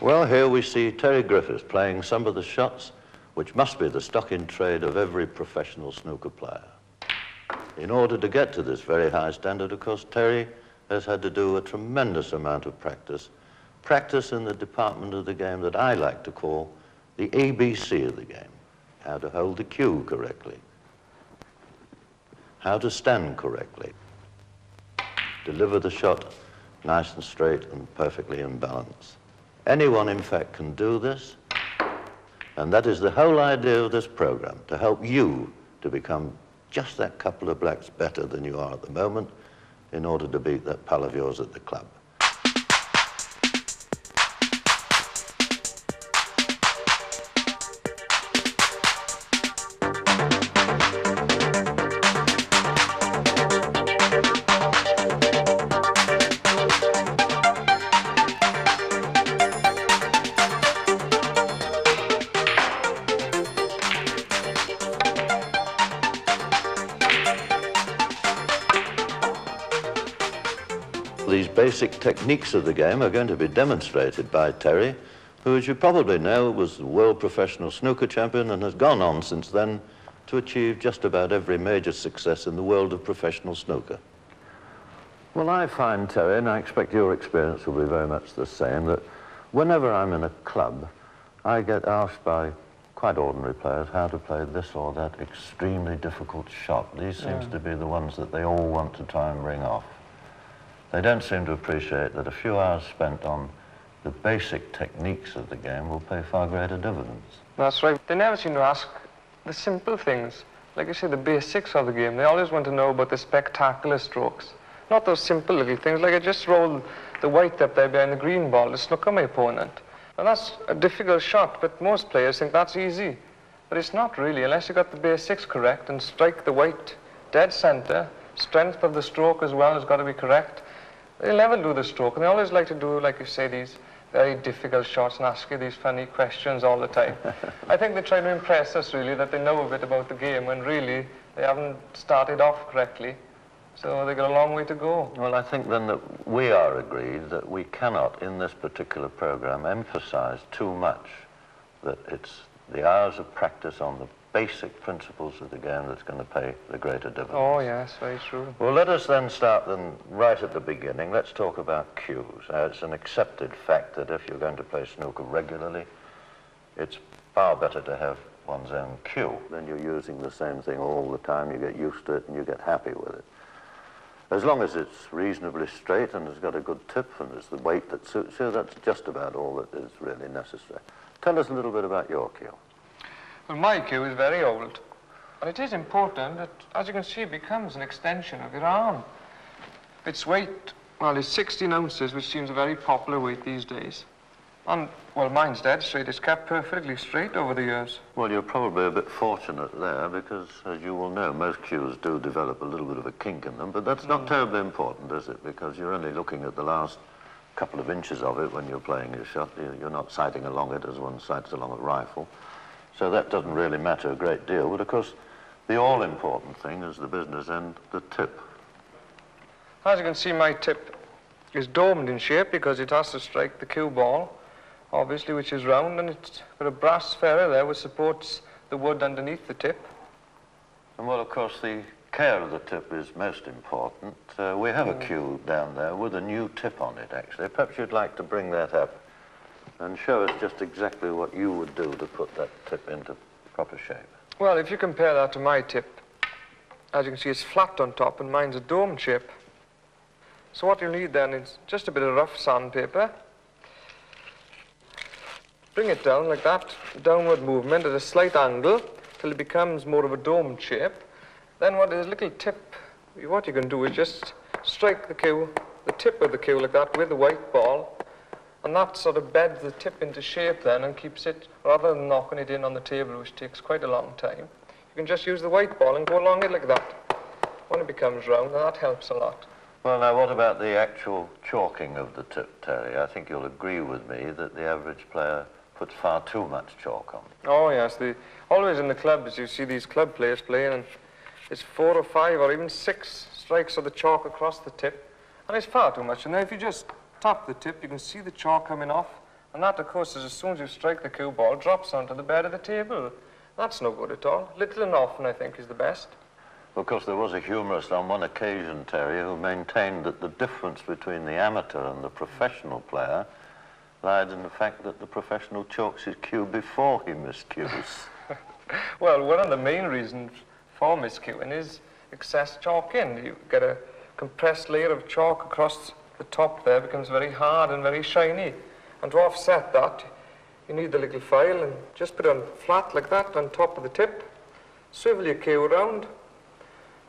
Well, here we see Terry Griffiths playing some of the shots which must be the stock-in-trade of every professional snooker player. In order to get to this very high standard, of course, Terry has had to do a tremendous amount of practice in the department of the game that I like to call the ABC of the game. How to hold the cue correctly, how to stand correctly, deliver the shot nice and straight and perfectly in balance. Anyone, in fact, can do this, and that is the whole idea of this program, to help you to become just that couple of blacks better than you are at the moment in order to beat that pal of yours at the club. These basic techniques of the game are going to be demonstrated by Terry, who, as you probably know, was the world professional snooker champion and has gone on since then to achieve just about every major success in the world of professional snooker. Well, I find, Terry, and I expect your experience will be very much the same, that whenever I'm in a club, I get asked by quite ordinary players how to play this or that extremely difficult shot. These seems to be the ones that they all want to try and ring off. They don't seem to appreciate that a few hours spent on the basic techniques of the game will pay far greater dividends. That's right. They never seem to ask the simple things. Like you say, the basics of the game. They always want to know about the spectacular strokes. Not those simple little things, like I just rolled the white up there behind the green ball to snooker my opponent. And that's a difficult shot, but most players think that's easy. But it's not really, unless you got the basics correct and strike the white dead center. Strength of the stroke as well has got to be correct. They'll never do the stroke, and they always like to do, like you say, these very difficult shots and ask you these funny questions all the time. I think they try to impress us, really, that they know a bit about the game, when really they haven't started off correctly. So they've got a long way to go. Well, I think then that we are agreed that we cannot, in this particular program, emphasize too much that it's the hours of practice on the basic principles of the game that's going to pay the greater dividends. Oh, yes, very true. Well, let us then start then right at the beginning. Let's talk about cues. It's an accepted fact that if you're going to play snooker regularly, it's far better to have one's own cue than you're using the same thing all the time. You get used to it and you get happy with it. As long as it's reasonably straight and has got a good tip and there's the weight that suits you, that's just about all that is really necessary. Tell us a little bit about your cue. Well, my cue is very old, and it is important that, as you can see, it becomes an extension of your arm. Its weight, well, is 16 ounces, which seems a very popular weight these days. And, well, mine's dead straight. It's kept perfectly straight over the years. Well, you're probably a bit fortunate there because, as you will know, most cues do develop a little bit of a kink in them, but that's not terribly important, is it? Because you're only looking at the last couple of inches of it when you're playing your shot. You're not sighting along it as one sights along a rifle. So that doesn't really matter a great deal. But, of course, the all-important thing is the business end, the tip. As you can see, my tip is domed in shape because it has to strike the cue ball, obviously, which is round, and it's got a brass ferrule there which supports the wood underneath the tip. And, well, of course, the care of the tip is most important. We have a cue down there with a new tip on it, actually. Perhaps you'd like to bring that up and show us just exactly what you would do to put that tip into proper shape. Well, if you compare that to my tip, as you can see, it's flat on top and mine's a dome shape. So what you'll need then is just a bit of rough sandpaper. Bring it down like that, downward movement at a slight angle till it becomes more of a domed shape. Then what is a little tip, what you can do is just strike the cue, the tip of the cue like that with the white ball, and that sort of beds the tip into shape then and keeps it, rather than knocking it in on the table, which takes quite a long time. You can just use the white ball and go along it like that. When it becomes round, and that helps a lot. Well, now, what about the actual chalking of the tip, Terry? I think you'll agree with me that the average player puts far too much chalk on. Oh, yes. Always in the clubs, you see these club players playing, and it's 4 or 5 or even 6 strikes of the chalk across the tip, and it's far too much. And then if you just tap the tip, you can see the chalk coming off, And that, of course, is as soon as you strike the cue ball, drops onto the bed of the table. That's no good at all. Little and often, I think, is the best. Of course, there was a humorist on one occasion, Terry, who maintained that the difference between the amateur and the professional player lied in the fact that the professional chalks his cue before he miscues. Well, one of the main reasons for miscuing is excess chalking. You get a compressed layer of chalk across the top there, becomes very hard and very shiny. And to offset that, you need the little file and just put it on flat like that on top of the tip. Swivel your cue around.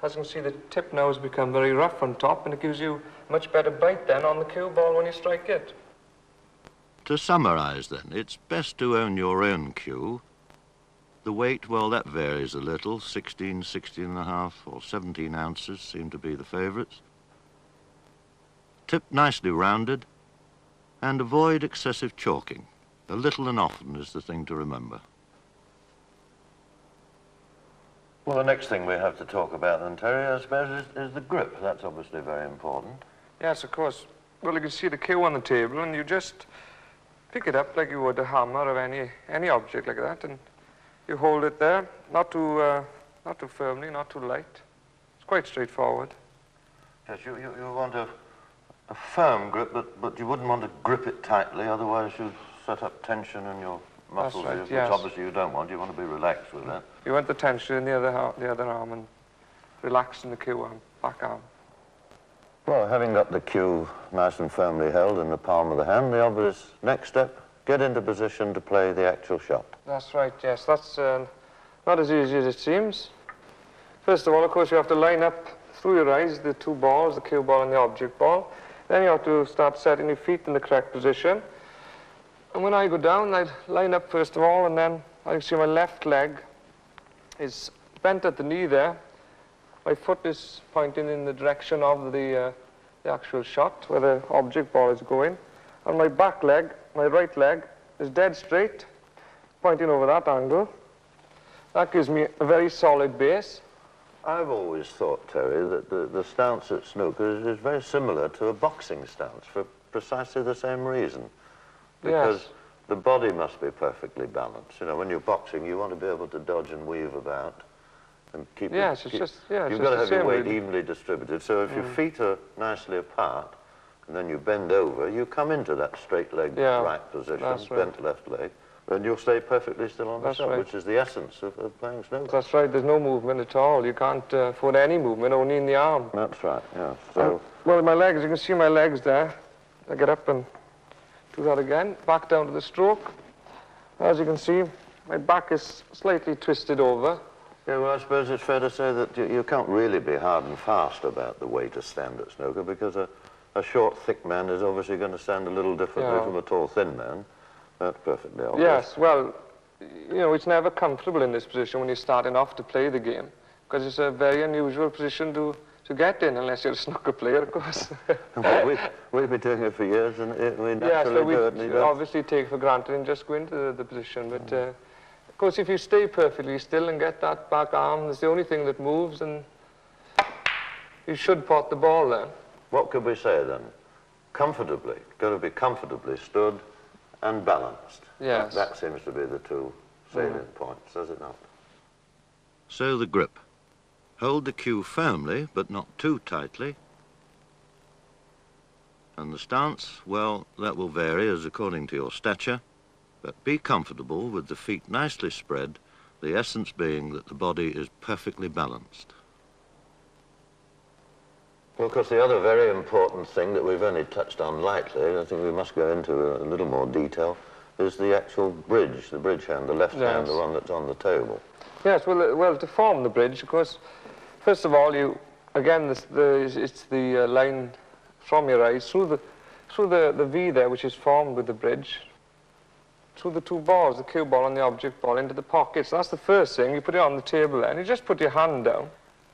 As you can see, the tip now has become very rough on top, and it gives you a much better bite then on the cue ball when you strike it. To summarise then, it's best to own your own cue. The weight, well, that varies a little. 16, 16.5 or 17 ounces seem to be the favourites. Tip nicely rounded, and avoid excessive chalking. A little and often is the thing to remember. Well, the next thing we have to talk about then, Terry, I suppose, is the grip. That's obviously very important. Yes, of course. Well, you can see the cue on the table, and you just pick it up like you would a hammer or any object like that, and you hold it there, not too firmly, not too light. It's quite straightforward. Yes, you want a firm grip, but you wouldn't want to grip it tightly, otherwise you'd set up tension in your muscles, right, which yes. Obviously you don't want. You want to be relaxed with that. You want the tension in the other arm and relax in the cue arm, back arm. Well, having got the cue nice and firmly held in the palm of the hand, the obvious next step, get into position to play the actual shot. That's right, yes. That's not as easy as it seems. First of all, of course, you have to line up through your eyes the two balls, the cue ball and the object ball. Then you have to start setting your feet in the correct position. And when I go down, I line up first of all, and then I can see my left leg is bent at the knee there. My foot is pointing in the direction of the actual shot, where the object ball is going. And my back leg, my right leg, is dead straight, pointing over that angle. That gives me a very solid base. I've always thought, Terry, that the stance at snooker is very similar to a boxing stance for precisely the same reason. Because yes. The body must be perfectly balanced. You know, when you're boxing, you want to be able to dodge and weave about and keep yes, it. it's just, yeah, You've got to have your weight really evenly distributed. So if your feet are nicely apart and then you bend over, you come into that straight leg right position, bent left leg, and you'll stay perfectly still on the shot, which is the essence of playing snooker. That's right, there's no movement at all. You can't afford any movement, only in the arm. That's right, yeah. So, well, my legs, you can see my legs there. I get up and do that again, back down to the stroke. As you can see, my back is slightly twisted over. Yeah, well, I suppose it's fair to say that you can't really be hard and fast about the way to stand at snooker, because a short, thick man is obviously going to stand a little differently from a tall, thin man. That's perfectly obvious. Yes, well, you know, it's never comfortable in this position when you're starting off to play the game, because it's a very unusual position to get in, unless you're a snooker player, of course. Well, we've been doing it for years, and we naturally do it. Yes, we obviously take for granted and just go into the position, but of course, if you stay perfectly still and get that back arm, it's the only thing that moves, and you should pot the ball then. What could we say then? Comfortably, got to be comfortably stood and balanced. Yes. That seems to be the two salient points, does it not? So the grip. Hold the cue firmly, but not too tightly. And the stance, well, that will vary as according to your stature, but be comfortable with the feet nicely spread, the essence being that the body is perfectly balanced. Well, of course, the other very important thing that we've only touched on lightly, I think we must go into a little more detail, is the actual bridge, the bridge hand, the left hand, the one that's on the table. Yes, well, to form the bridge, of course, first of all, it's the line from your eyes through the V there, which is formed with the bridge, through the two balls, the cue ball and the object ball, into the pockets. That's the first thing. You put it on the table there, and you just put your hand down.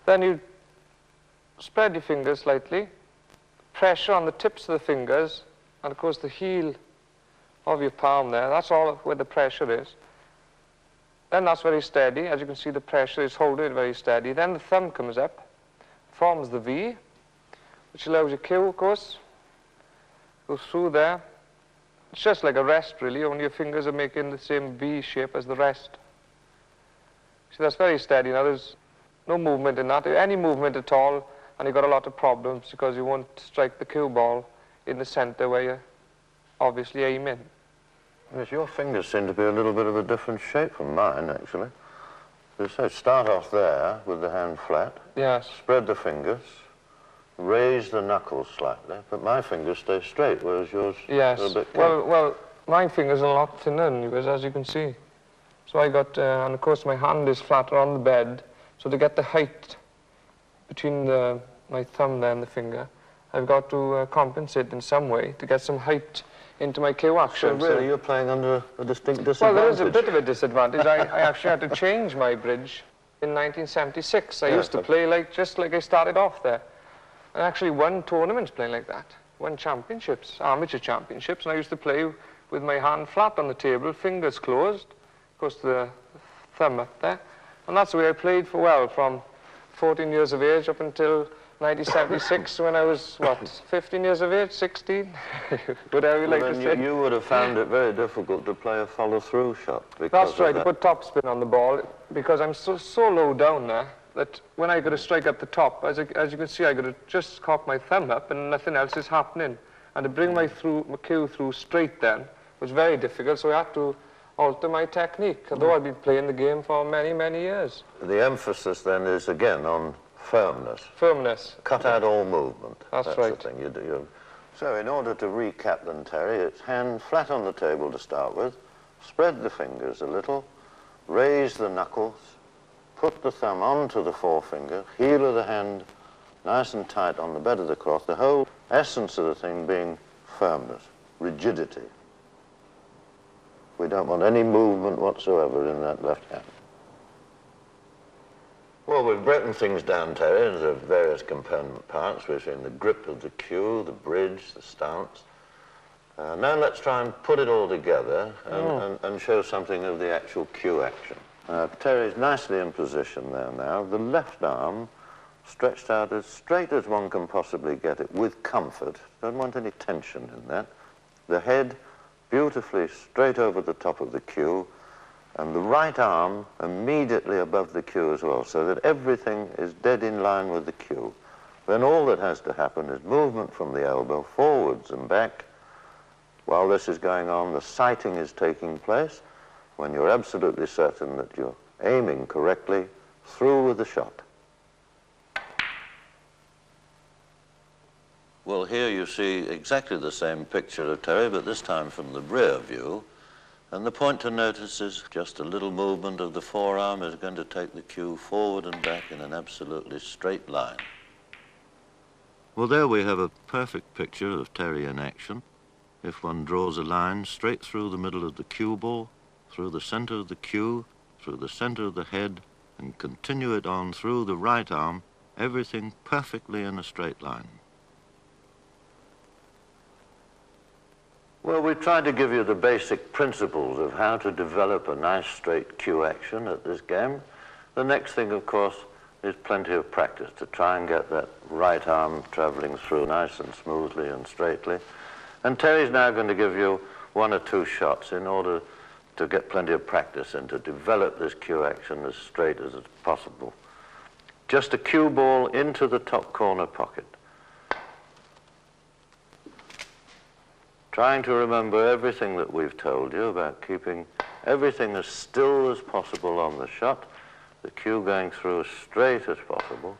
Then you spread your fingers slightly, pressure on the tips of the fingers, and of course the heel of your palm there. That's all where the pressure is. Then that's very steady. As you can see, the pressure is holding it very steady. Then the thumb comes up, forms the V, which allows your cue, of course, go through there, It's just like a rest, really, only your fingers are making the same V shape as the rest. See, that's very steady. Now, there's no movement in that. Any movement at all, and you've got a lot of problems because you won't strike the cue ball in the center where you're obviously aiming. Yes, your fingers seem to be a little bit of a different shape from mine, actually. So start off there with the hand flat. Yes. Spread the fingers. Raise the knuckles slightly, but my fingers stay straight, whereas yours are a bit curved. Well, my fingers are a lot thinner than yours, as you can see. So I got, and of course my hand is flatter on the bed, so to get the height between my thumb there and the finger, I've got to compensate in some way to get some height into my cue action. So really, you're playing under a distinct disadvantage? Well, there is a bit of a disadvantage. I actually had to change my bridge in 1976. I used to play just like I started off there. I actually won tournaments playing like that. Won championships, amateur championships, and I used to play with my hand flat on the table, fingers closed, of course the thumb up there. And that's the way I played for, well, from 14 years of age up until 1976 when I was, what, 15 years of age, 16? Whatever you like to say. You would have found it very difficult to play a follow-through shot. That's right, to put topspin on the ball, because I'm so low down there that when I got to strike up the top, as you can see, I got to just cock my thumb up and nothing else is happening. And to bring my cue through straight then was very difficult, so I had to alter my technique, although I've been playing the game for many, many years. The emphasis then is, again, on firmness. Firmness. Cut out all movement. That's right. The thing you do. So in order to recap then, Terry, it's hand flat on the table to start with, spread the fingers a little, raise the knuckles, put the thumb onto the forefinger, heel of the hand nice and tight on the bed of the cloth, the whole essence of the thing being firmness, rigidity. We don't want any movement whatsoever in that left hand. Well, we've broken things down, Terry, into various component parts. We've seen the grip of the cue, the bridge, the stance. Now let's try and put it all together and show something of the actual cue action. Terry's nicely in position there now. The left arm stretched out as straight as one can possibly get it with comfort. Don't want any tension in that. The head beautifully straight over the top of the cue, and the right arm immediately above the cue as well, so that everything is dead in line with the cue. Then all that has to happen is movement from the elbow forwards and back. While this is going on, the sighting is taking place. When you're absolutely certain that you're aiming correctly, through with the shot. Well, here you see exactly the same picture of Terry, but this time from the rear view. And the point to notice is just a little movement of the forearm is going to take the cue forward and back in an absolutely straight line. Well, there we have a perfect picture of Terry in action. If one draws a line straight through the middle of the cue ball, through the center of the cue, through the center of the head, and continue it on through the right arm, everything perfectly in a straight line. Well, we tried to give you the basic principles of how to develop a nice straight cue action at this game. The next thing, of course, is plenty of practice to try and get that right arm traveling through nice and smoothly and straightly. And Terry's now going to give you one or two shots in order to get plenty of practice and to develop this cue action as straight as it's possible. Just a cue ball into the top corner pocket. Trying to remember everything that we've told you about keeping everything as still as possible on the shot, the cue going through as straight as possible.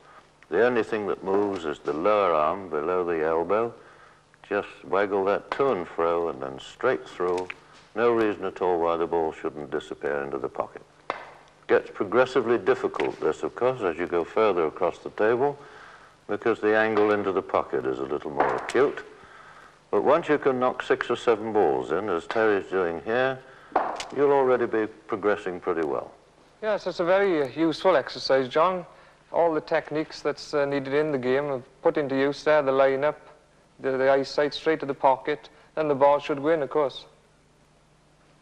The only thing that moves is the lower arm below the elbow. Just waggle that to and fro and then straight through. No reason at all why the ball shouldn't disappear into the pocket. Gets progressively difficult, this, of course, as you go further across the table, because the angle into the pocket is a little more acute. But once you can knock 6 or 7 balls in, as Terry's doing here, you'll already be progressing pretty well. Yes, it's a very useful exercise, John. All the techniques that's needed in the game are put into use there, the line-up, the eyesight straight to the pocket, then the ball should win, of course.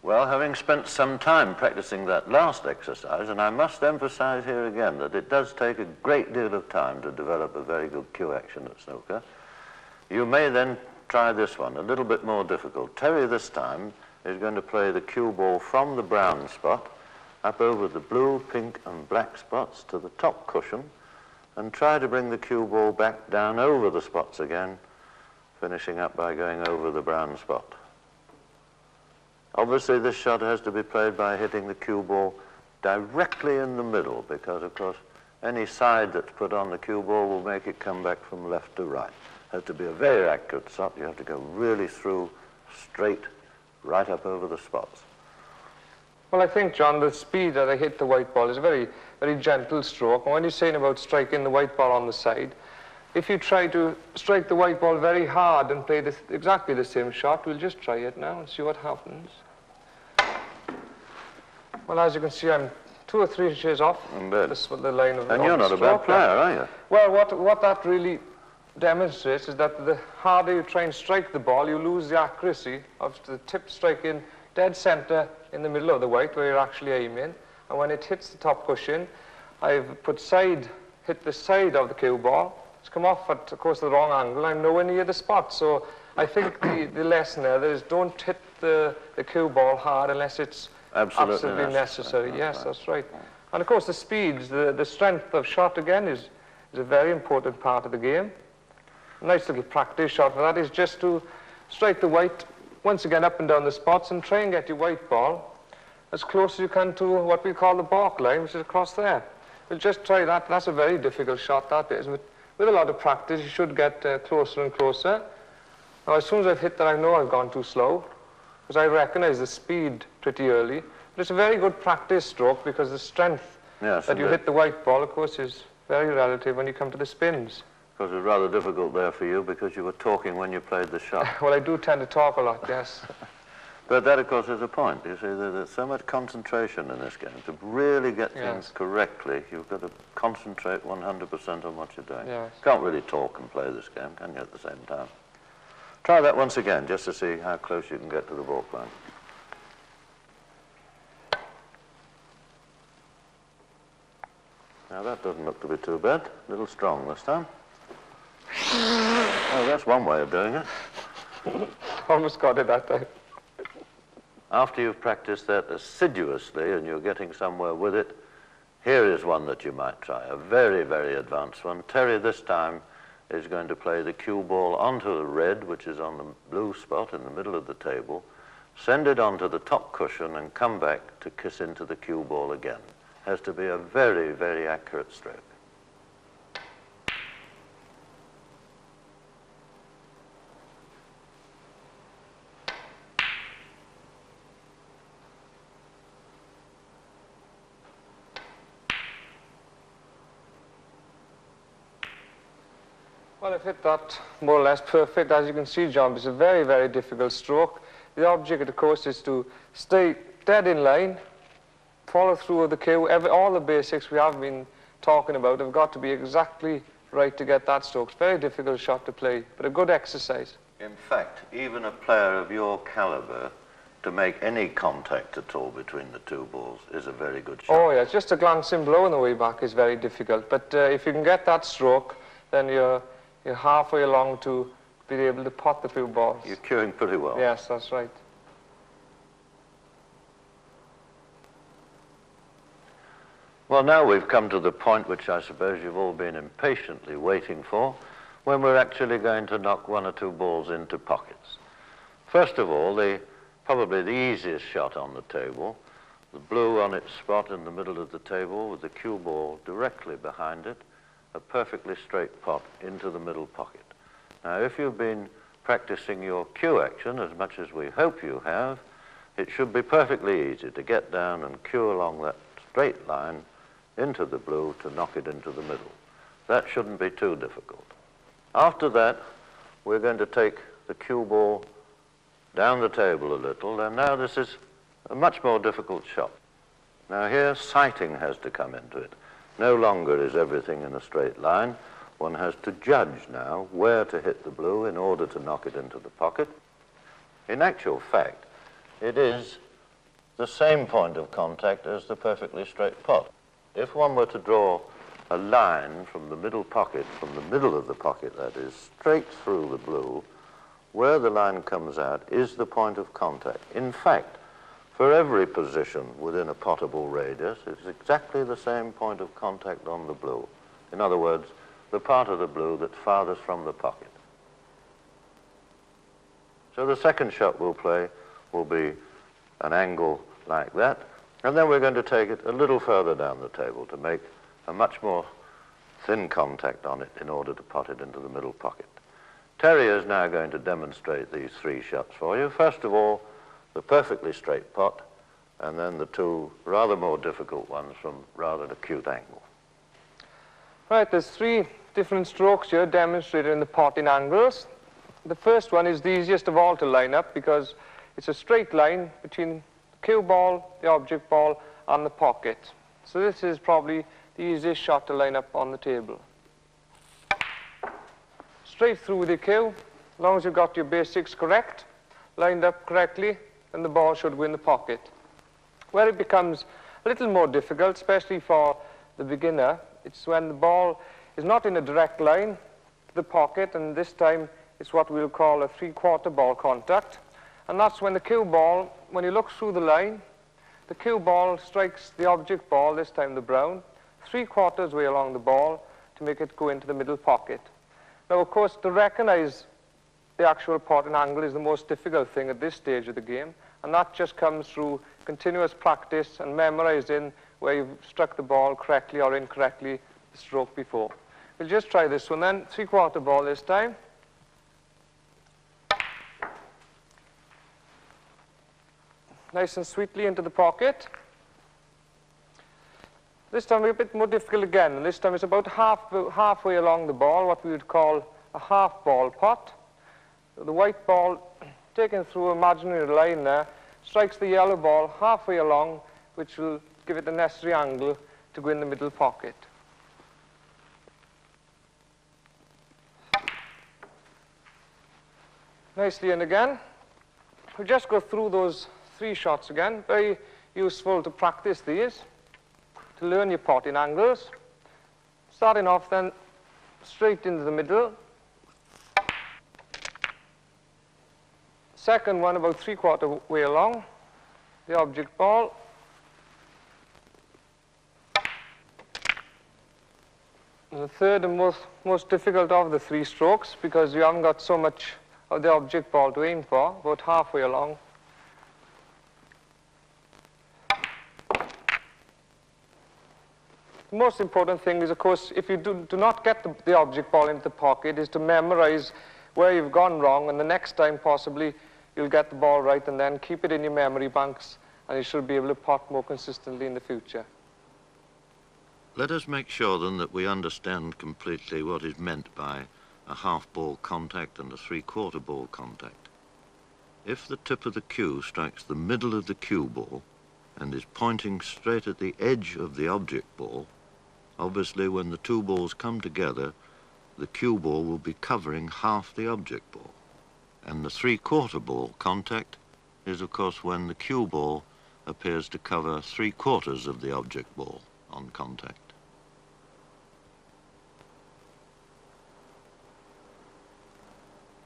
Well, having spent some time practicing that last exercise, and I must emphasize here again that it does take a great deal of time to develop a very good cue action at snooker, you may then try this one, a little bit more difficult. Terry this time is going to play the cue ball from the brown spot up over the blue, pink and black spots to the top cushion and try to bring the cue ball back down over the spots again, finishing up by going over the brown spot. Obviously this shot has to be played by hitting the cue ball directly in the middle, because of course any side that's put on the cue ball will make it come back from left to right. It has to be a very accurate shot. You have to go really through, straight, right up over the spots. Well, I think, John, the speed that I hit the white ball is a very, very gentle stroke. And when you're saying about striking the white ball on the side, if you try to strike the white ball very hard and play exactly the same shot, we'll just try it now and see what happens. Well, as you can see, I'm 2 or 3 inches off the line of the And you're not a bad player, are you? Well, what that really demonstrates is that the harder you try and strike the ball, you lose the accuracy of the tip striking dead center in the middle of the white where you're actually aiming. And when it hits the top cushion, I've hit the side of the cue ball. It's come off at, of course, the wrong angle. I'm nowhere near the spot. So I think the lesson there is don't hit the cue ball hard unless it's absolutely necessary. Yes, that's right. And of course the speeds, the strength of shot again is a very important part of the game. A nice little practice shot for that is just to strike the white once again up and down the spots and try and get your white ball as close as you can to what we call the balk line, which is across there. We'll just try that. That's a very difficult shot, that is. With a lot of practice you should get closer and closer. Now as soon as I've hit that, I know I've gone too slow, because I recognize the speed pretty early. But it's a very good practice stroke, because the strength that you hit the white ball, of course, is very relative when you come to the spins. Of course, it was rather difficult there for you because you were talking when you played the shot. Well, I do tend to talk a lot, yes. But that, of course, is the point. You see, there's so much concentration in this game. To really get things correctly, you've got to concentrate 100% on what you're doing. Yes. You can't really talk and play this game, can you, at the same time? Try that once again, just to see how close you can get to the balk line. Now, that doesn't look to be too bad. A little strong this time. Oh, that's one way of doing it. Almost got it that time. After you've practiced that assiduously and you're getting somewhere with it, here is one that you might try, a very, very advanced one. Terry this time is going to play the cue ball onto the red, which is on the blue spot in the middle of the table, send it onto the top cushion and come back to kiss into the cue ball again. Has to be a very, very accurate stroke. Well, I've hit that more or less perfect. As you can see, John, it's a very, very difficult stroke. The object, of course, is to stay dead in line, follow through with the cue. All the basics we have been talking about have got to be exactly right to get that stroke. It's a very difficult shot to play, but a good exercise. In fact, even a player of your caliber, to make any contact at all between the two balls is a very good shot. Oh, yeah, just a glancing blow on the way back is very difficult. But if you can get that stroke, then you're halfway along to be able to pot the two balls. You're cueing pretty well. Yes, that's right. Well, now we've come to the point which I suppose you've all been impatiently waiting for, when we're actually going to knock 1 or 2 balls into pockets. First of all, probably the easiest shot on the table, the blue on its spot in the middle of the table with the cue ball directly behind it, a perfectly straight pot into the middle pocket. Now, if you've been practicing your cue action as much as we hope you have, it should be perfectly easy to get down and cue along that straight line into the blue to knock it into the middle. That shouldn't be too difficult. After that, we're going to take the cue ball down the table a little, and now this is a much more difficult shot. Now here, sighting has to come into it. No longer is everything in a straight line. One has to judge now where to hit the blue in order to knock it into the pocket. In actual fact, it is the same point of contact as the perfectly straight pot. If one were to draw a line from the middle pocket, from the middle of the pocket that is, straight through the blue, where the line comes out is the point of contact. In fact, for every position within a potable radius, it's exactly the same point of contact on the blue. In other words, the part of the blue that's farthest from the pocket. So the second shot we'll play will be an angle like that, and then we're going to take it a little further down the table to make a much more thin contact on it in order to pot it into the middle pocket. Terry is now going to demonstrate these three shots for you. First of all, the perfectly straight pot, and then the two rather more difficult ones from rather an acute angle. Right, there's three different strokes here demonstrated in the potting angles. The first one is the easiest of all to line up because it's a straight line between the cue ball, the object ball, and the pocket. So this is probably the easiest shot to line up on the table. Straight through with the cue, as long as you've got your basics correct, lined up correctly, then the ball should go in the pocket. Where it becomes a little more difficult, especially for the beginner, it's when the ball is not in a direct line to the pocket, and this time it's what we'll call a three-quarter ball contact. And that's when the cue ball, when you look through the line, the cue ball strikes the object ball, this time the brown, three-quarters way along the ball to make it go into the middle pocket. Now, of course, to recognize the actual potting angle is the most difficult thing at this stage of the game, and that just comes through continuous practice and memorizing where you've struck the ball correctly or incorrectly the stroke before. We'll just try this one then, three-quarter ball this time. Nice and sweetly into the pocket. This time we're a bit more difficult again, and this time it's about halfway along the ball, what we would call a half ball pot. The white ball, taken through an imaginary line there, strikes the yellow ball halfway along, which will give it the necessary angle to go in the middle pocket. Nicely in again. We'll just go through those three shots again. Very useful to practice these, to learn your potting angles. Starting off then straight into the middle. Second one about three-quarter way along the object ball. And the third and most difficult of the three strokes, because you haven't got so much of the object ball to aim for, about halfway along. The most important thing is, of course, if you do not get the object ball into the pocket, is to memorize where you've gone wrong, and the next time possibly you'll get the ball right, and then keep it in your memory banks, and you should be able to pot more consistently in the future. Let us make sure then that we understand completely what is meant by a half ball contact and a three-quarter ball contact. If the tip of the cue strikes the middle of the cue ball and is pointing straight at the edge of the object ball, obviously when the two balls come together, the cue ball will be covering half the object ball. And the three-quarter ball contact is, of course, when the cue ball appears to cover three-quarters of the object ball on contact.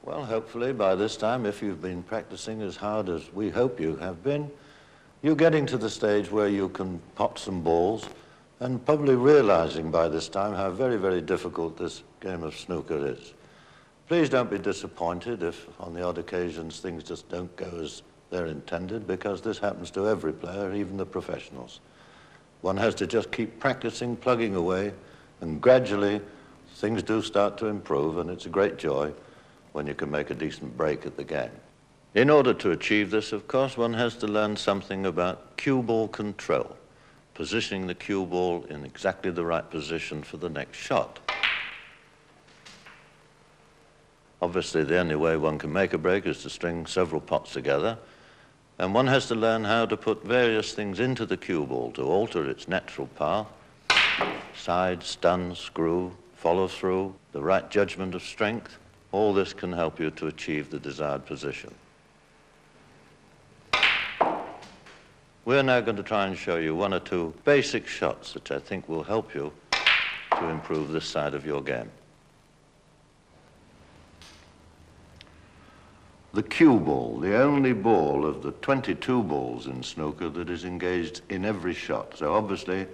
Well, hopefully by this time, if you've been practicing as hard as we hope you have been, you're getting to the stage where you can pot some balls, and probably realizing by this time how very, very difficult this game of snooker is. Please don't be disappointed if on the odd occasions things just don't go as they're intended, because this happens to every player, even the professionals. One has to just keep practicing, plugging away, and gradually things do start to improve, and it's a great joy when you can make a decent break at the game. In order to achieve this, of course, one has to learn something about cue ball control, positioning the cue ball in exactly the right position for the next shot. Obviously, the only way one can make a break is to string several pots together, and one has to learn how to put various things into the cue ball to alter its natural path: side, stun, screw, follow through, the right judgment of strength. All this can help you to achieve the desired position. We're now going to try and show you one or two basic shots which I think will help you to improve this side of your game. the cue ball, the only ball of the 22 balls in snooker that is engaged in every shot. So obviously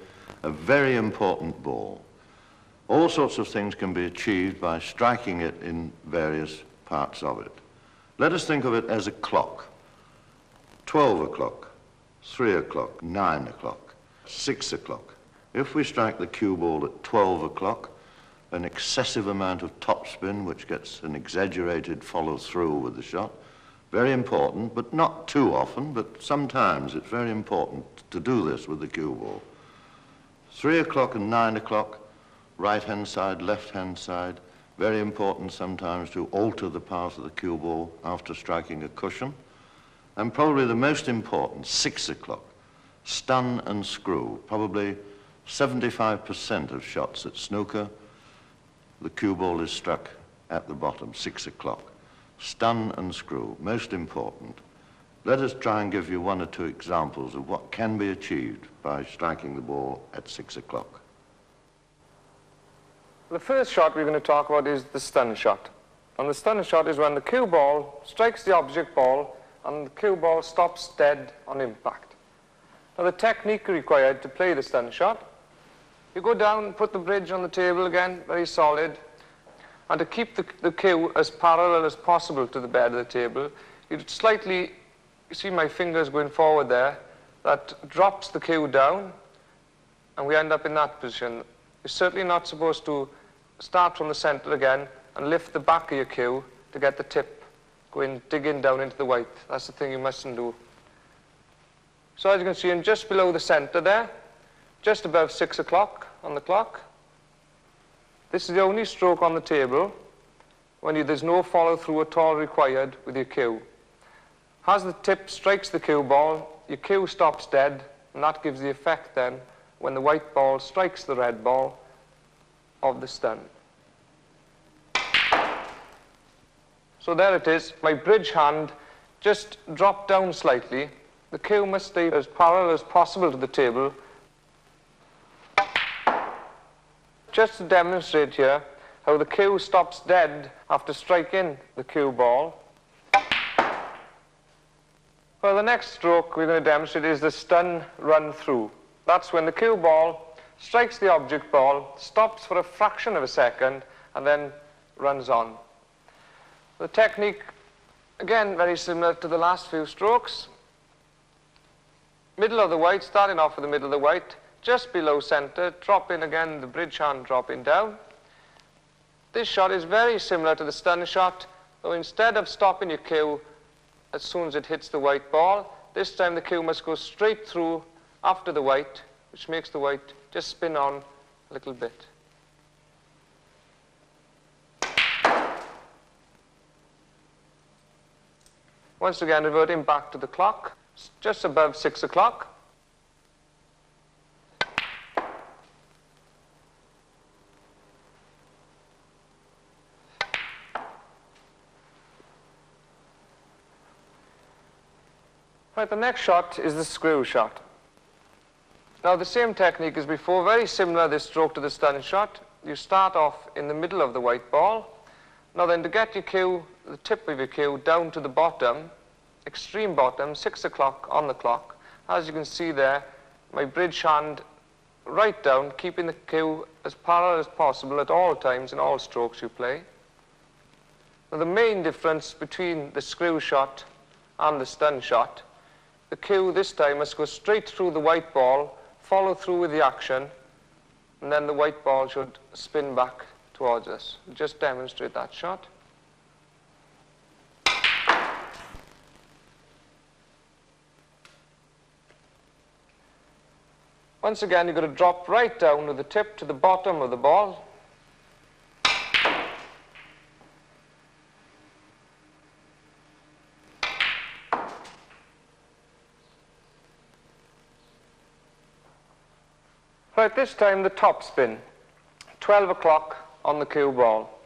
a very important ball. All sorts of things can be achieved by striking it in various parts of it. Let us think of it as a clock. 12 o'clock, 3 o'clock, 9 o'clock, 6 o'clock. If we strike the cue ball at 12 o'clock, an excessive amount of topspin, which gets an exaggerated follow-through with the shot. Very important, but not too often, but sometimes it's very important to do this with the cue ball. 3 o'clock and 9 o'clock, right-hand side, left-hand side. Very important sometimes to alter the path of the cue ball after striking a cushion. And probably the most important, 6 o'clock, stun and screw. Probably 75% of shots at snooker, the cue ball is struck at the bottom, 6 o'clock. Stun and screw, most important. Let us try and give you one or two examples of what can be achieved by striking the ball at 6 o'clock. The first shot we're going to talk about is the stun shot. And the stun shot is when the cue ball strikes the object ball and the cue ball stops dead on impact. Now the technique required to play the stun shot, you go down, put the bridge on the table again, very solid, and to keep the cue as parallel as possible to the bed of the table, you slightly, you see my fingers going forward there, that drops the cue down, and we end up in that position. You're certainly not supposed to start from the center again and lift the back of your cue to get the tip going, digging down into the white. That's the thing you mustn't do. So as you can see, I'm just below the center there, just above 6 o'clock on the clock. This is the only stroke on the table when there's no follow-through at all required with your cue. As the tip strikes the cue ball, your cue stops dead, and that gives the effect then when the white ball strikes the red ball of the stun. So there it is. My bridge hand just dropped down slightly. The cue must stay as parallel as possible to the table. Just to demonstrate here how the cue stops dead after striking the cue ball. Well, the next stroke we're going to demonstrate is the stun run through. That's when the cue ball strikes the object ball, stops for a fraction of a second, and then runs on. The technique, again, very similar to the last few strokes. Middle of the white, starting off with the middle of the white, just below center, drop in again, the bridge hand dropping down. This shot is very similar to the stun shot, though instead of stopping your cue as soon as it hits the white ball, this time the cue must go straight through after the white, which makes the white just spin on a little bit. Once again, reverting back to the clock, just above 6 o'clock. Right, the next shot is the screw shot. Now the same technique as before, very similar this stroke to the stun shot. You start off in the middle of the white ball. Now then, to get your cue, the tip of your cue down to the bottom, extreme bottom, 6 o'clock on the clock. As you can see there, my bridge hand right down, keeping the cue as parallel as possible at all times in all strokes you play. Now the main difference between the screw shot and the stun shot, the cue this time must go straight through the white ball, follow through with the action, and then the white ball should spin back towards us. Just demonstrate that shot. Once again, you've got to drop right down with the tip to the bottom of the ball. Right, this time the top spin, 12 o'clock on the cue ball.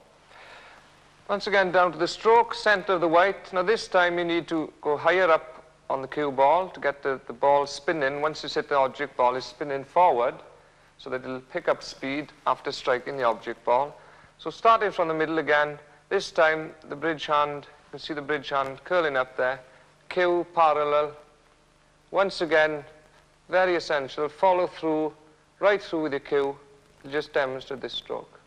Once again, down to the stroke, center of the white. Now this time you need to go higher up on the cue ball to get the ball spinning. Once you hit the object ball, is spinning forward so that it'll pick up speed after striking the object ball. So starting from the middle again, this time the bridge hand can see the bridge hand curling up there. Cue parallel. Once again, very essential, follow through, right through with your cue to just demonstrate this stroke.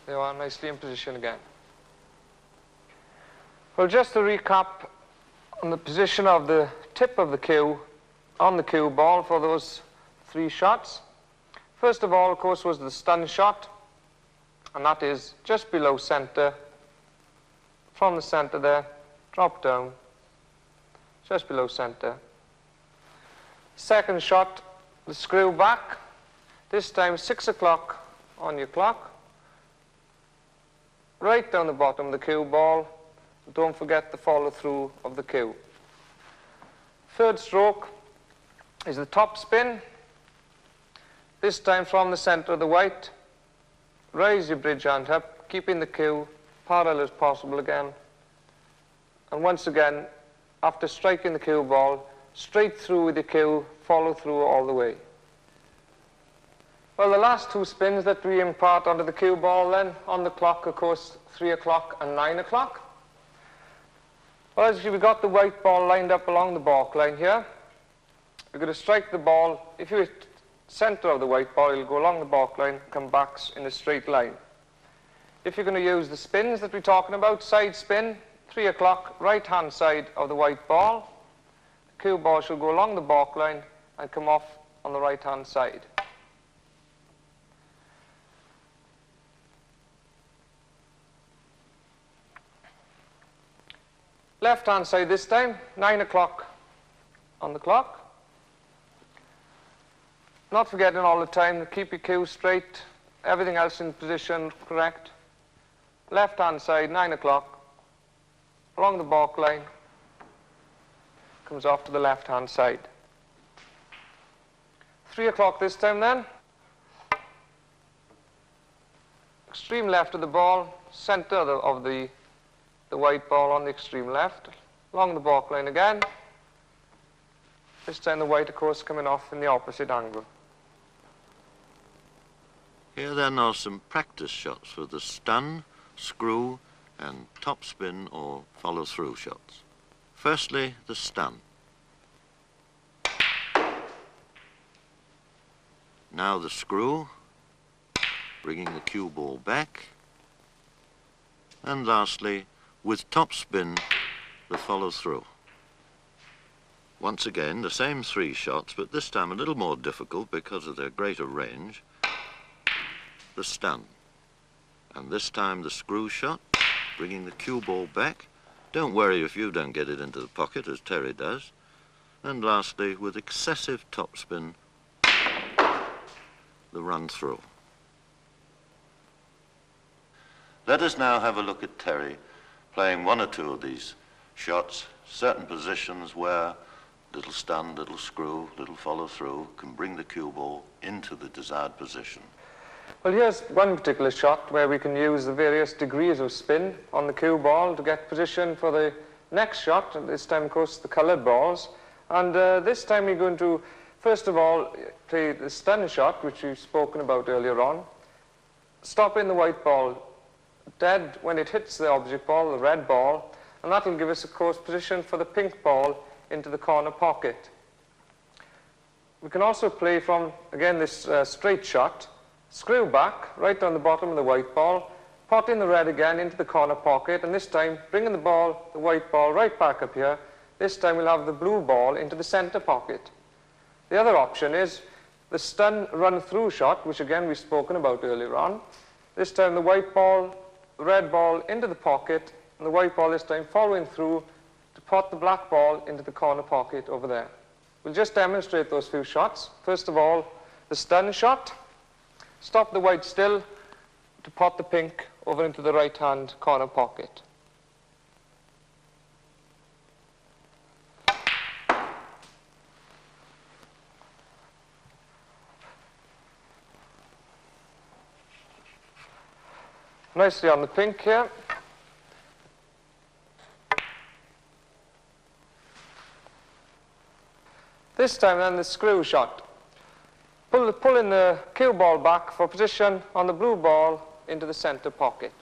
There you are, nicely in position again. Well, just to recap on the position of the tip of the cue on the cue ball for those 3 shots. First of all, of course, was the stun shot, and that is just below center. From the center there, drop down, just below center. Second shot, the screw back, this time 6 o'clock on your clock. Right down the bottom of the cue ball. Don't forget the follow through of the cue. Third stroke is the top spin. This time from the center of the white. Raise your bridge hand up, keeping the cue parallel as possible again. And once again, after striking the cue ball, straight through with the cue, follow through all the way. Well, the last 2 spins that we impart onto the cue ball then, on the clock, of course, 3 o'clock and 9 o'clock. Well, as we've got the white ball lined up along the balk line here, you're going to strike the ball. If you hit center of the white ball, it'll go along the balk line, come back in a straight line. If you're going to use the spins that we're talking about, side spin, 3 o'clock, right-hand side of the white ball, the cue ball should go along the balk line and come off on the right-hand side. Left-hand side this time, 9 o'clock on the clock. Not forgetting all the time to keep your cue straight, everything else in position correct. Left-hand side, 9 o'clock, along the balk line, comes off to the left-hand side. 3 o'clock this time then. Extreme left of the ball, center of the white ball on the extreme left, along the balk line again. This time the white, of course, coming off in the opposite angle. Here then are some practice shots for the stun, screw and topspin or follow-through shots. Firstly, the stun. Now the screw, bringing the cue ball back. And lastly, with topspin, the follow-through. Once again, the same 3 shots, but this time a little more difficult because of their greater range. The stun. And this time the screw shot, bringing the cue ball back. Don't worry if you don't get it into the pocket, as Terry does. And lastly, with excessive topspin, the run through. Let us now have a look at Terry playing 1 or 2 of these shots, certain positions where little stun, little screw, little follow through can bring the cue ball into the desired position. Well, here's one particular shot where we can use the various degrees of spin on the cue ball to get position for the next shot, and this time, of course, the coloured balls. And this time we're going to, first of all, play the stun shot, which we've spoken about earlier on. Stopping the white ball dead when it hits the object ball, the red ball, and that will give us, of course, position for the pink ball into the corner pocket. We can also play from, again, this straight shot, screw back, right down the bottom of the white ball, pot in the red again into the corner pocket, and this time bringing the ball, the white ball, right back up here. This time we'll have the blue ball into the center pocket. The other option is the stun run-through shot, which again we've spoken about earlier on. This time the white ball, the red ball into the pocket, and the white ball this time following through to pot the black ball into the corner pocket over there. We'll just demonstrate those few shots. First of all, the stun shot. Stop the white still to pot the pink over into the right-hand corner pocket. Nicely on the pink here. This time then the screw shot. Pull in the cue ball back for position on the blue ball into the center pocket.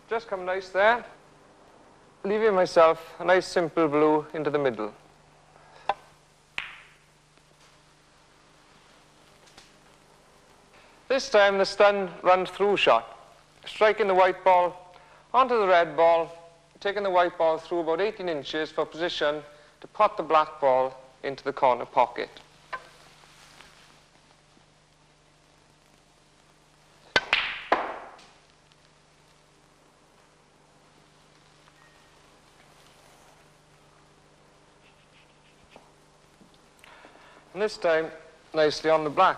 Just come nice there, leaving myself a nice simple blue into the middle. This time the stun run through shot, striking the white ball onto the red ball, taking the white ball through about 18 inches for position to pot the black ball into the corner pocket. And this time, nicely on the black.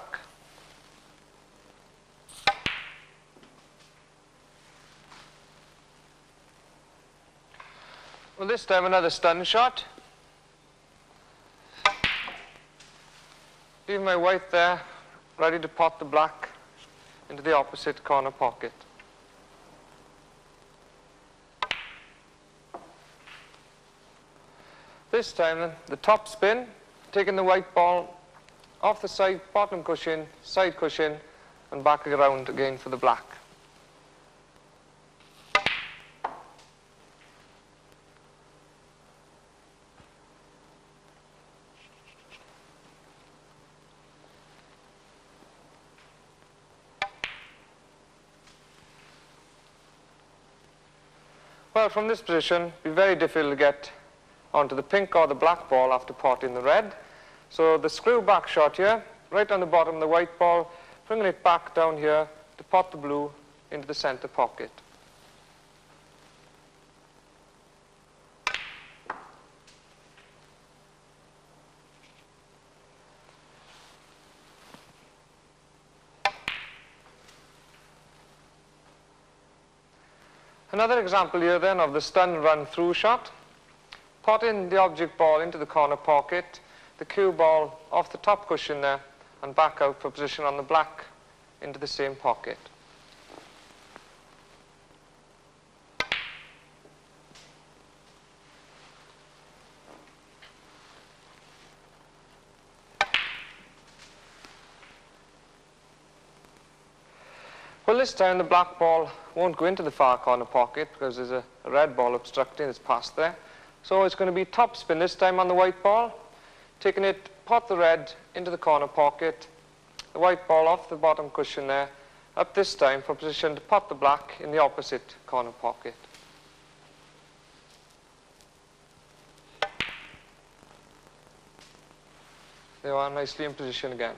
Well, this time another stun shot. Leave my white there, ready to pot the black into the opposite corner pocket. This time then, the top spin, taking the white ball off the side bottom cushion, side cushion, and back around again for the black. Well, from this position, it will be very difficult to get onto the pink or the black ball after potting the red. So the screw back shot here, right on the bottom of the white ball, bringing it back down here to pot the blue into the center pocket. Another example here then of the stun run through shot. Potting the object ball into the corner pocket, the cue ball off the top cushion there, and back out for position on the black into the same pocket. Well, this time the black ball won't go into the far corner pocket because there's a red ball obstructing its path there. So it's going to be top spin this time on the white ball, taking it, pot the red into the corner pocket, the white ball off the bottom cushion there, up this time for position to pot the black in the opposite corner pocket. They are nicely in position again.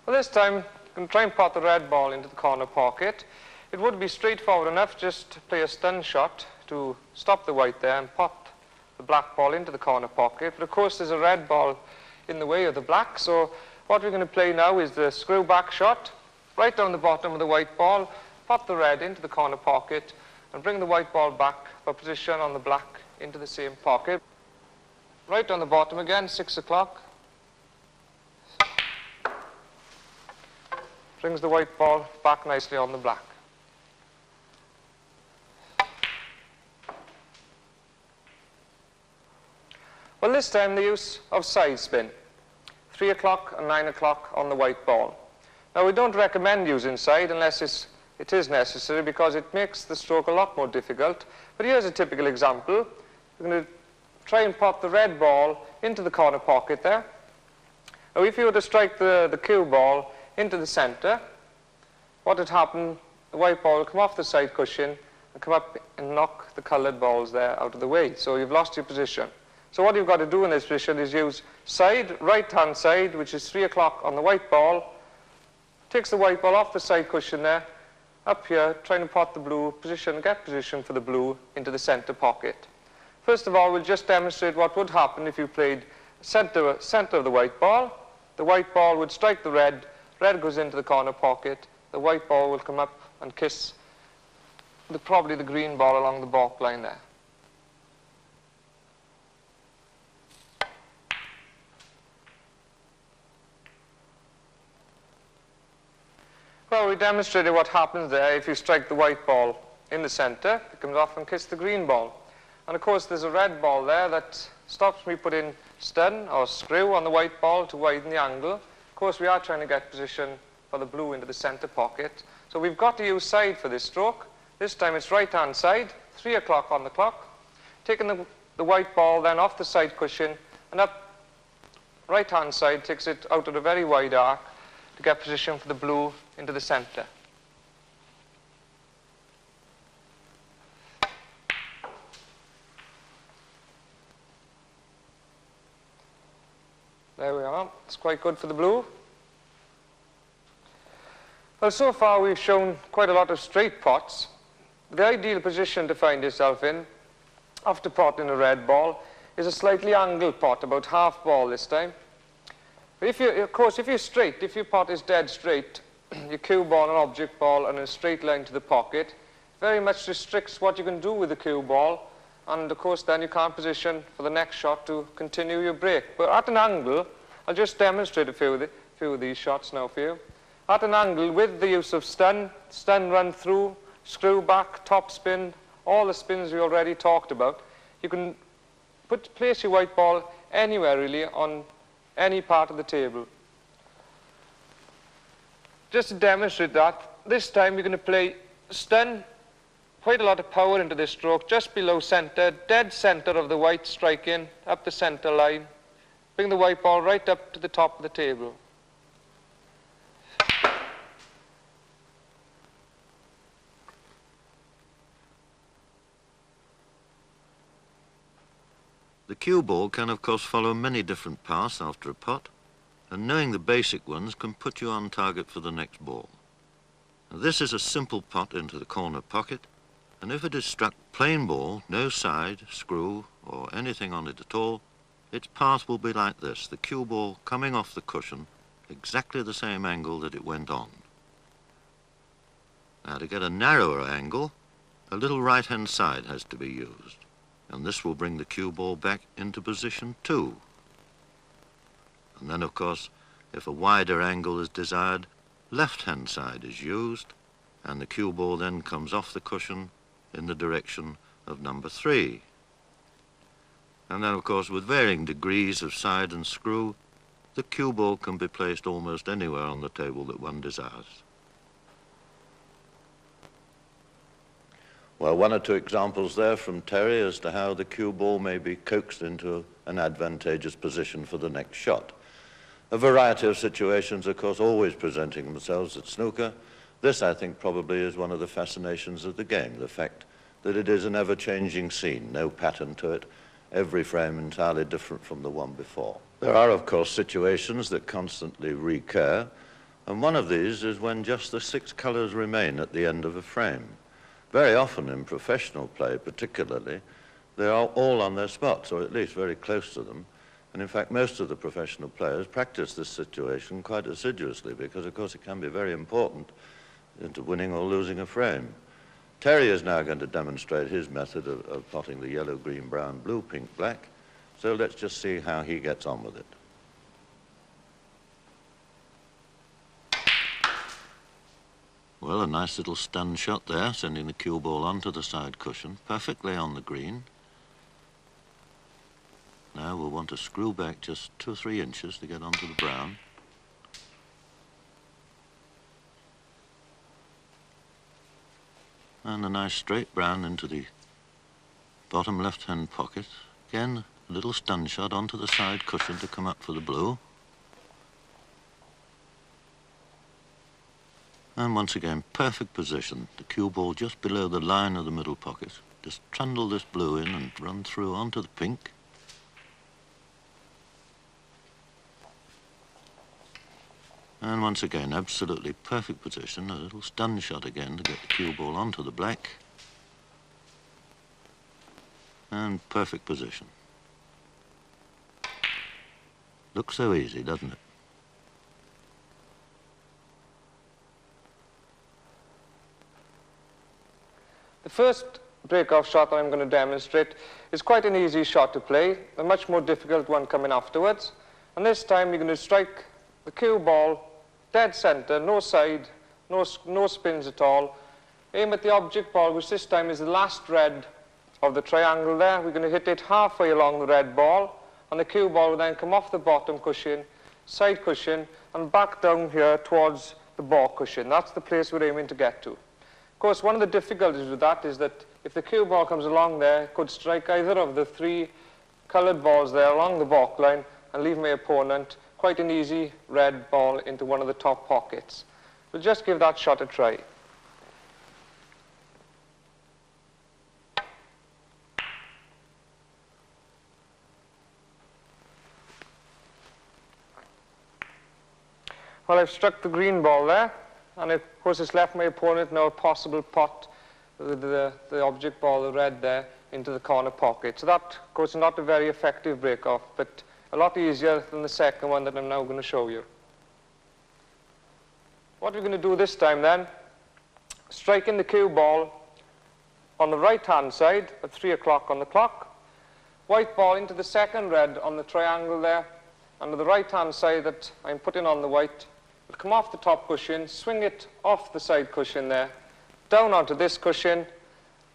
Well, this time, you can try and pot the red ball into the corner pocket. It would be straightforward enough just to play a stun shot to stop the white there and pot the black ball into the corner pocket. But of course, there's a red ball in the way of the black. So what we're going to play now is the screw back shot, right down the bottom of the white ball, pot the red into the corner pocket, and bring the white ball back for position on the black into the same pocket. Right on the bottom again, 6 o'clock. Brings the white ball back nicely on the black. Well, this time the use of side spin, 3 o'clock and 9 o'clock on the white ball. Now, we don't recommend using side unless it is necessary because it makes the stroke a lot more difficult. But here's a typical example. We're going to try and pop the red ball into the corner pocket there. Now, if you were to strike the cue ball into the center, what would happen, the white ball will come off the side cushion and come up and knock the colored balls there out of the way. So you've lost your position. So what you've got to do in this position is use side, right-hand side, which is 3 o'clock on the white ball, takes the white ball off the side cushion there, up here, trying to pot the blue position, get position for the blue into the center pocket. First of all, we'll just demonstrate what would happen if you played center of the white ball. The white ball would strike the red goes into the corner pocket, the white ball will come up and kiss probably the green ball along the baulk line there. Well, we demonstrated what happens there if you strike the white ball in the centre. It comes off and kisses the green ball. And of course, there's a red ball there that stops me putting stun or screw on the white ball to widen the angle. Of course, we are trying to get position for the blue into the centre pocket. So we've got to use side for this stroke. This time it's right-hand side, 3 o'clock on the clock. Taking the white ball then off the side cushion and up right-hand side takes it out of a very wide arc to get position for the blue into the centre. There we are. It's quite good for the blue. Well, so far we've shown quite a lot of straight pots. The ideal position to find yourself in after potting a red ball is a slightly angled pot, about half ball this time. But of course, if you're straight, if your pot is dead straight, your cue ball, an object ball, and a straight line to the pocket, very much restricts what you can do with the cue ball. And of course, then you can't position for the next shot to continue your break. But at an angle, I'll just demonstrate a few of these shots now for you. At an angle, with the use of stun run through, screw back, top spin, all the spins we already talked about, you can place your white ball anywhere really on any part of the table. Just to demonstrate that, this time you're going to play stun, quite a lot of power into this stroke, just below centre, dead centre of the white strike in, up the centre line. Bring the white ball right up to the top of the table. The cue ball can, of course, follow many different paths after a pot, and knowing the basic ones can put you on target for the next ball. Now, this is a simple pot into the corner pocket, and if it is struck plain ball, no side, screw, or anything on it at all, its path will be like this, the cue ball coming off the cushion, exactly the same angle that it went on. Now, to get a narrower angle, a little right-hand side has to be used, and this will bring the cue ball back into position too. And then, of course, if a wider angle is desired, left-hand side is used, and the cue ball then comes off the cushion in the direction of number 3. And then, of course, with varying degrees of side and screw, the cue ball can be placed almost anywhere on the table that one desires. Well, 1 or 2 examples there from Terry as to how the cue ball may be coaxed into an advantageous position for the next shot. A variety of situations, of course, always presenting themselves at snooker. This, I think, probably is one of the fascinations of the game, the fact that it is an ever-changing scene, no pattern to it, every frame entirely different from the one before. There are, of course, situations that constantly recur, and one of these is when just the 6 colors remain at the end of a frame. Very often in professional play, particularly, they are all on their spots, or at least very close to them. And in fact, most of the professional players practice this situation quite assiduously because, of course, it can be very important into winning or losing a frame. Terry is now going to demonstrate his method of potting the yellow, green, brown, blue, pink, black. So let's just see how he gets on with it. Well, a nice little stun shot there, sending the cue ball onto the side cushion, perfectly on the green. Now we'll want to screw back just 2 or 3 inches to get onto the brown. And a nice straight brown into the bottom left-hand pocket. Again, a little stun shot onto the side cushion to come up for the blue. And once again, perfect position. The cue ball just below the line of the middle pocket. Just trundle this blue in and run through onto the pink. And once again, absolutely perfect position. A little stun shot again to get the cue ball onto the black. And perfect position. Looks so easy, doesn't it? The first break-off shot that I'm going to demonstrate is quite an easy shot to play, a much more difficult one coming afterwards. And this time you're going to strike the cue ball dead centre, no side, no spins at all. Aim at the object ball, which this time is the last red of the triangle there. We're going to hit it halfway along the red ball, and the cue ball will then come off the bottom cushion, side cushion, and back down here towards the ball cushion. That's the place we're aiming to get to. Of course, one of the difficulties with that is that if the cue ball comes along there, it could strike either of the three coloured balls there along the baulk line and leave my opponent quite an easy red ball into one of the top pockets. We'll just give that shot a try. Well, I've struck the green ball there, and of course it's left my opponent now a possible pot with the object ball, the red there, into the corner pocket. So that, of course, is not a very effective break-off, but a lot easier than the second one that I'm now going to show you. What we're going to do this time then, striking the cue ball on the right-hand side at 3 o'clock on the clock, white ball into the second red on the triangle there, and to the right-hand side that I'm putting on the white, will come off the top cushion, swing it off the side cushion there, down onto this cushion,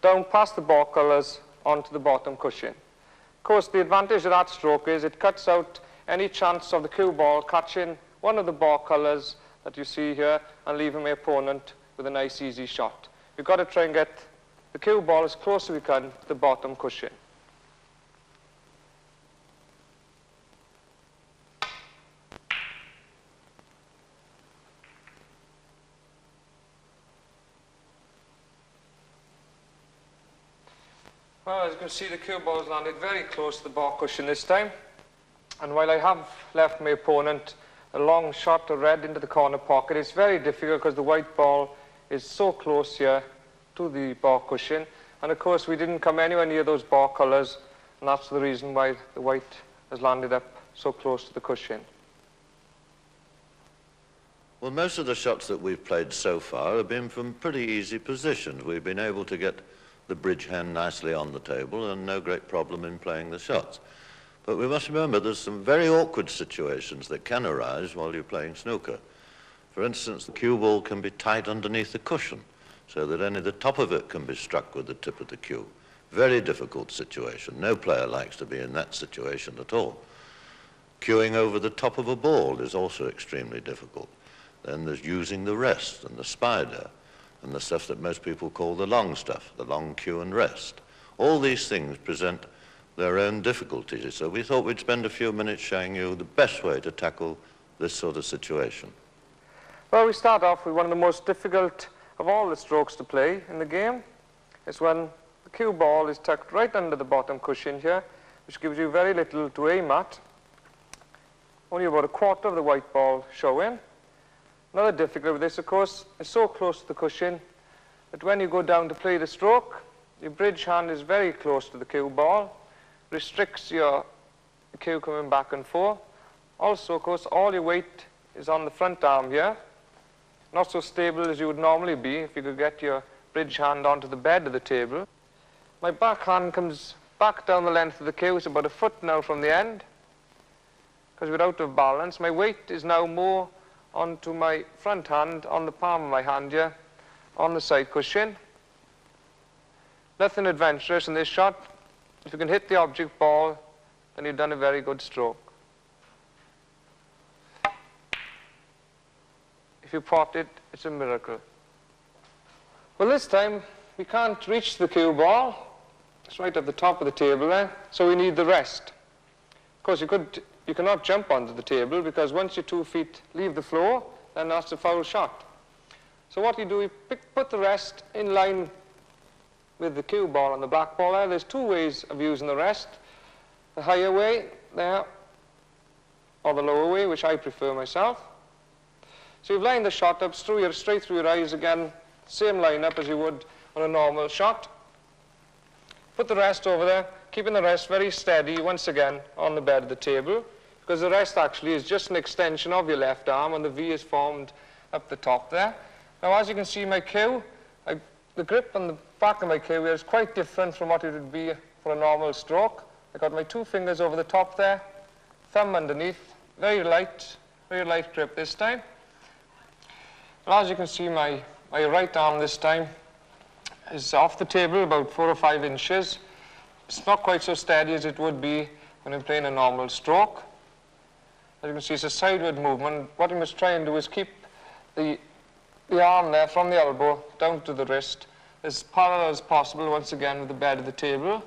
down past the ball colours onto the bottom cushion. Of course, the advantage of that stroke is it cuts out any chance of the cue ball catching one of the ball colours that you see here and leaving my opponent with a nice easy shot. We've got to try and get the cue ball as close as we can to the bottom cushion. Well, as you can see, the cue ball has landed very close to the ball cushion this time. And while I have left my opponent a long shot of red into the corner pocket, it's very difficult because the white ball is so close here to the ball cushion. And of course, we didn't come anywhere near those ball colours, and that's the reason why the white has landed up so close to the cushion. Well, most of the shots that we've played so far have been from pretty easy positions. We've been able to get the bridge hand nicely on the table and no great problem in playing the shots. But we must remember there's some very awkward situations that can arise while you're playing snooker. For instance, the cue ball can be tight underneath the cushion so that only the top of it can be struck with the tip of the cue. Very difficult situation. No player likes to be in that situation at all. Cueing over the top of a ball is also extremely difficult. Then there's using the rest and the spider and the stuff that most people call the long stuff, the long cue and rest. All these things present their own difficulties, so we thought we'd spend a few minutes showing you the best way to tackle this sort of situation. Well, we start off with one of the most difficult of all the strokes to play in the game. It's when the cue ball is tucked right under the bottom cushion here, which gives you very little to aim at. Only about a quarter of the white ball showing. Another difficulty with this, of course, is so close to the cushion that when you go down to play the stroke, your bridge hand is very close to the cue ball, restricts your cue coming back and forth. Also, of course, all your weight is on the front arm here, not so stable as you would normally be if you could get your bridge hand onto the bed of the table. My back hand comes back down the length of the cue. It's about a foot now from the end, because we're out of balance. My weight is now more onto my front hand, on the palm of my hand here, on the side cushion. Nothing adventurous in this shot. If you can hit the object ball, then you've done a very good stroke. If you pot it, it's a miracle. Well, this time, we can't reach the cue ball. It's right at the top of the table there, so we need the rest. Of course, you cannot jump onto the table because once your 2 feet leave the floor, then that's a foul shot. So what you do, you put the rest in line with the cue ball and the black ball there. There's 2 ways of using the rest. The higher way there, or the lower way, which I prefer myself. So you've lined the shot up straight through your eyes again, same line up as you would on a normal shot. Put the rest over there, keeping the rest very steady once again on the bed of the table, because the rest actually is just an extension of your left arm and the V is formed up the top there. Now, as you can see, my cue, the grip on the back of my cue here is quite different from what it would be for a normal stroke. I got my 2 fingers over the top there, thumb underneath, very light grip this time. Well, as you can see, my right arm this time is off the table about 4 or 5 inches. It's not quite so steady as it would be when I'm playing a normal stroke. As you can see, it's a sideward movement. What you must try and do is keep the arm there from the elbow down to the wrist as parallel as possible, once again, with the bed of the table.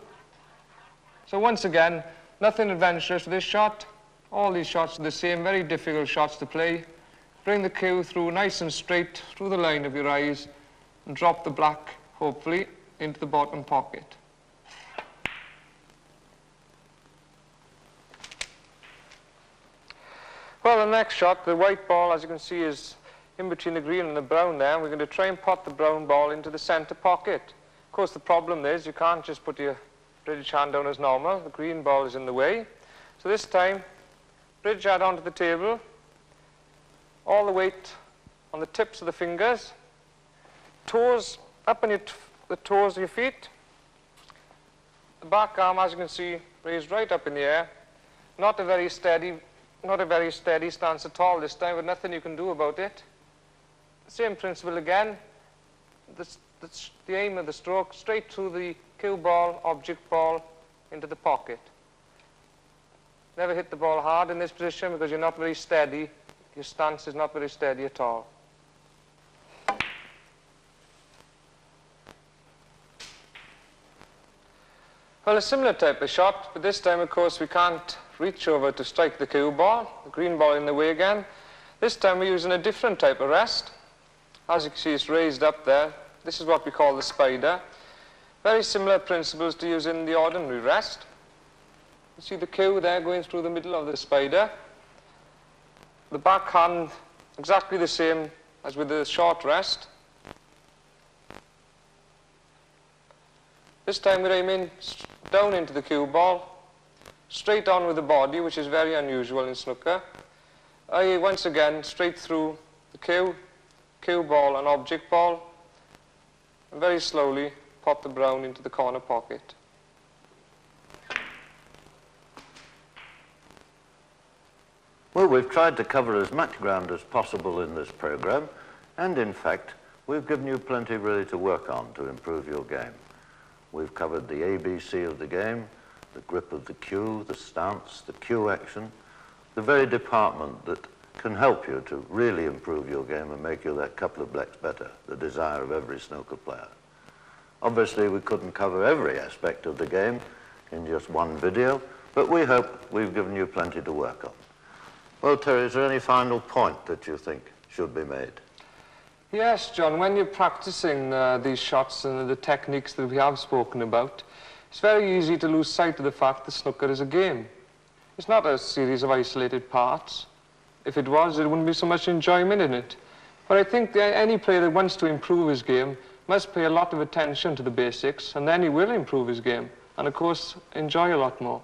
So once again, nothing adventurous with this shot. All these shots are the same, very difficult shots to play. Bring the cue through nice and straight through the line of your eyes and drop the black, hopefully, into the bottom pocket. Well, the next shot, the white ball, as you can see, is in between the green and the brown there. We're going to try and pot the brown ball into the center pocket. Of course, the problem is you can't just put your bridge hand down as normal. The green ball is in the way. So this time, bridge hand onto the table, all the weight on the tips of the fingers, toes up on the toes of your feet. The back arm, as you can see, raised right up in the air. Not a very steady stance at all this time, but nothing you can do about it. Same principle again. The aim of the stroke, straight through the cue ball, object ball, into the pocket. Never hit the ball hard in this position because you're not very steady. Your stance is not very steady at all. Well, a similar type of shot, but this time, of course, we can't reach over to strike the cue ball. The green ball in the way again. This time we're using a different type of rest. As you can see, it's raised up there. This is what we call the spider. Very similar principles to using the ordinary rest. You see the cue there going through the middle of the spider. The back hand exactly the same as with the short rest. This time we're aiming down into the cue ball, straight on with the body, which is very unusual in snooker. Once again, straight through the cue ball and object ball, and very slowly pop the brown into the corner pocket. Well, we've tried to cover as much ground as possible in this program, and in fact, we've given you plenty really to work on to improve your game. We've covered the ABC of the game, the grip of the cue, the stance, the cue action, the very department that can help you to really improve your game and make you that couple of blacks better, the desire of every snooker player. Obviously, we couldn't cover every aspect of the game in just one video, but we hope we've given you plenty to work on. Well, Terry, is there any final point that you think should be made? Yes, John, when you're practicing these shots and the techniques that we have spoken about, it's very easy to lose sight of the fact that snooker is a game. It's not a series of isolated parts. If it was, there wouldn't be so much enjoyment in it. But I think that any player that wants to improve his game must pay a lot of attention to the basics, and then he will improve his game, and of course, enjoy a lot more.